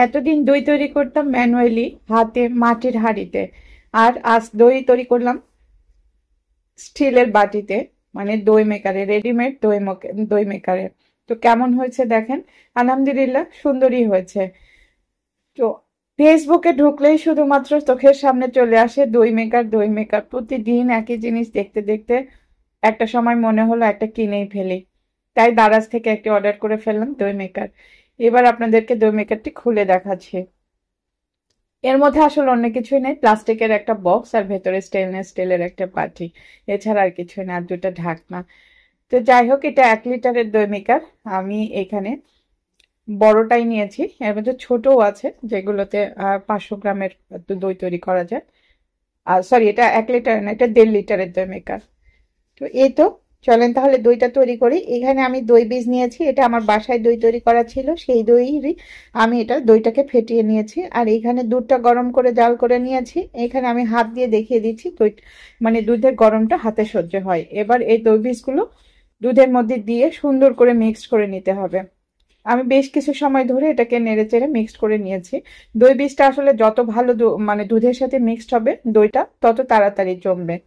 এতদিন দই তৈরি করতাম ম্যানুয়ালি হাতে মাটির হাঁড়িতে, আর আজ দই তৈরি করলাম স্টিলের বাটিতে, মানে দই মেকারে, রেডিমেড দই মেকারে। তো কেমন হয়েছে দেখেন, আলহামদুলিল্লাহ সুন্দরই হয়েছে। তো ফেসবুকে ঢুকলেই শুধুমাত্র চোখের সামনে চলে আসে দই মেকার, দই মেকার, প্রতিদিন একই জিনিস দেখতে দেখতে একটা সময় মনে হলো একটা কিনেই ফেলি। তাই দারাজ থেকে একটি অর্ডার করে ফেললাম দই মেকার। এবার আপনাদেরকে দই মেকারটি খুলে দেখাচ্ছি। এর মধ্যে আসলে অন্য কিছুই নেই, প্লাস্টিকের একটা বক্স আর ভেতরে স্টেনলেস স্টিলের একটা বাটি, এছাড়া আর কিছুই না, আর দুটো ঢাকনা। তো যাই হোক, এটা 1 লিটারের দই মেকার। আমি এখানে বড়টাই নিয়েছি, এর মধ্যে ছোটও আছে যেগুলোতে 500 গ্রামের দই তৈরি করা যায়। আর সরি, এটা 1 লিটার না, এটা 1.5 লিটারের দই মেকার। তো এই তো, চলেন তাহলে দইটা তৈরি করি। এখানে আমি দই বীজ নিয়েছি, এটা আমার বাসায় দই তৈরি করা ছিল, সেই দইরই আমি দইটাকে ফেটিয়ে নিয়েছি। আর এখানে দুধটা গরম করে জাল করে নিয়েছি। এখানে আমি হাত দিয়ে দেখিয়ে দিচ্ছি দই, মানে দুধের গরমটা হাতে সহ্য হয়। এবার এই দই বীজগুলো দুধের মধ্যে দিয়ে সুন্দর করে মিক্সড করে নিতে হবে। আমি বেশ কিছু সময় ধরে এটাকে নেড়ে চেড়ে মিক্সড করে নিয়েছি। দই বীজটা আসলে যত ভালো মানে দুধের সাথে মিক্সড হবে দইটা, তত তাড়াতাড়ি জমবে।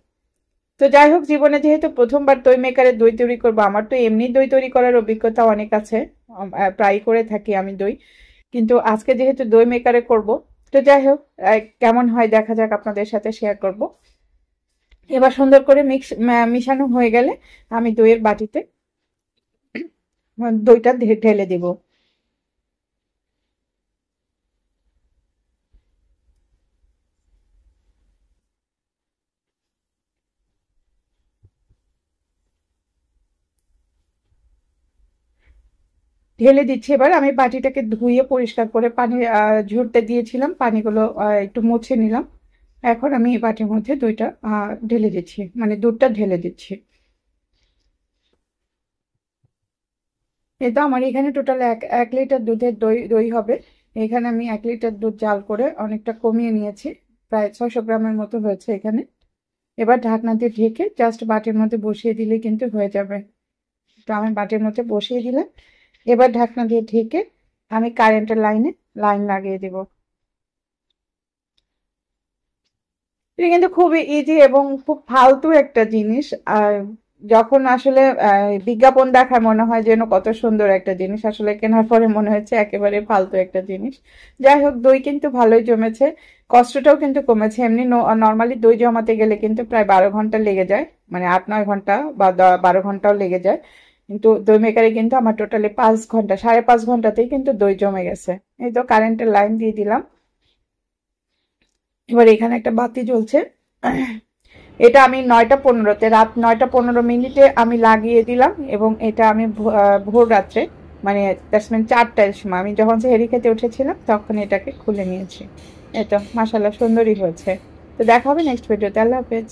তো যাই হোক, জীবনে যেহেতু প্রথমবার দই মেকারে দই তৈরি করবো, আমার তো এমনি দই তৈরি করার অভিজ্ঞতা অনেক আছে, প্রায় করে থাকি আমি দই, কিন্তু আজকে যেহেতু দই মেকারে করব, তো যাই হোক, কেমন হয় দেখা যাক, আপনাদের সাথে শেয়ার করব। এবার সুন্দর করে মিশানো হয়ে গেলে আমি দইয়ের বাটিতে দইটা ঢেলে দিব। ঢেলে দিচ্ছি। এবার আমি বাটিটাকে ধুয়ে পরিষ্কার করে পানি ঝরতে দিয়েছিলাম, পানিগুলো একটু মুছে নিলাম। এখন আমি এই বাটির মধ্যে দইটা ঢেলে দিচ্ছি, মানে দুধটা ঢেলে দিচ্ছি। এই তো আমার এখানে টোটাল এক লিটার দুধের দই দই হবে। এখানে আমি 1 লিটার দুধ জাল করে অনেকটা কমিয়ে নিয়েছি, প্রায় 600 গ্রামের মতো হয়েছে এখানে। এবার ঢাকনা দিয়ে ঢেকে জাস্ট বাটির মধ্যে বসিয়ে দিলে কিন্তু হয়ে যাবে। তো আমি বাটির মধ্যে বসিয়ে দিলাম। এবার ঢাকনা দিয়ে ঢেকে আমি কারেন্টের লাইন লাগিয়ে দিব। এটা কিন্তু খুবই ইজি এবং খুব ফালতু একটা জিনিস। আর যখন আসলে বিজ্ঞাপন দেখায় মনে হয় যেন কত সুন্দর একটা জিনিস, আসলে কেনার পরে মনে হচ্ছে একেবারে ফালতু একটা জিনিস। যাই হোক, দই কিন্তু ভালোই জমেছে, কষ্টটাও কিন্তু কমেছে। এমনি নর্মালি দই জমাতে গেলে কিন্তু প্রায় 12 ঘন্টা লেগে যায়, মানে 8-9 ঘন্টা বা 12 ঘন্টাও লেগে যায়। কিন্তু দই মেকারে কিন্তু আমার টোটালি 5 ঘন্টা, 5.5 ঘন্টাতেই কিন্তু দই জমে গেছে। এই তো কারেন্টের লাইন দিয়ে দিলাম। এবার এখানে একটা বাতি জ্বলছে। এটা আমি 9টা 15-তে, রাত 9টা 15 মিনিটে আমি লাগিয়ে দিলাম, এবং এটা আমি ভোর রাত্রে, মানে দ্যাটস মিন 4টার সময় আমি যখন সেহরি খেতে উঠেছিলাম তখন এটাকে খুলে নিয়েছি। এটা মাশাআল্লাহ সুন্দরই হয়েছে। তো দেখা হবে নেক্সট ভিডিওতে। আল্লাহ হাফেজ।